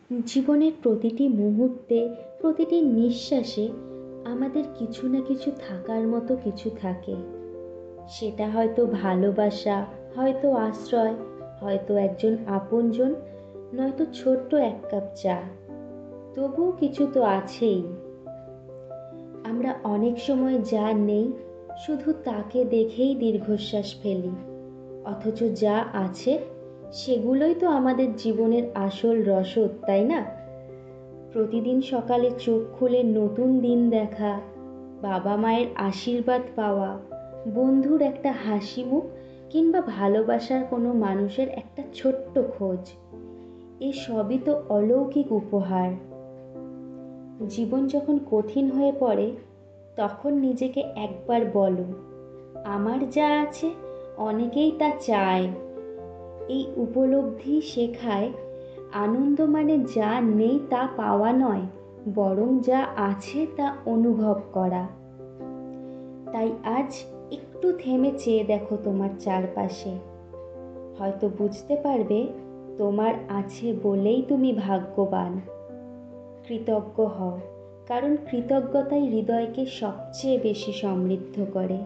জীবনের প্রতিটি মুহূর্তে, প্রতিটি নিঃশ্বাসে আমাদের কিছু না কিছু থাকার মতো কিছু থাকে। সেটা হয়তো ভালোবাসা, হয়তো আশ্রয়, হয়তো একজন আপনজন, নয়তো ছোট্ট এক কাপ চা। তবুও কিছু তো আছেই। আমরা অনেক সময় যা নেই শুধু তাকে দেখেই দীর্ঘশ্বাস ফেলি, অথচ যা আছে সেগুলোই তো আমাদের জীবনের আসল রসদ, তাই না? প্রতিদিন সকালে চোখ খুলে নতুন দিন দেখা, বাবা মায়ের আশীর্বাদ পাওয়া, বন্ধুর একটা হাসি মুখ, কিংবা ভালোবাসার কোনো মানুষের একটা ছোট্ট খোঁজ, এ সবই তো অলৌকিক উপহার। জীবন যখন কঠিন হয়ে পড়ে, তখন নিজেকে একবার বলো, আমার যা আছে অনেকেই তা চায়। এই উপলব্ধি শেখায় আনন্দ মানে যা নেই তা পাওয়া নয়, বরং যা আছে তা অনুভব করা। তাই আজ একটু থেমে চেয়ে দেখো তোমার চারপাশে, হয়তো বুঝতে পারবে তোমার আছে বলেই তুমি ভাগ্যবান। কৃতজ্ঞ হও, কারণ কৃতজ্ঞতাই হৃদয়কে সবচেয়ে বেশি সমৃদ্ধ করে।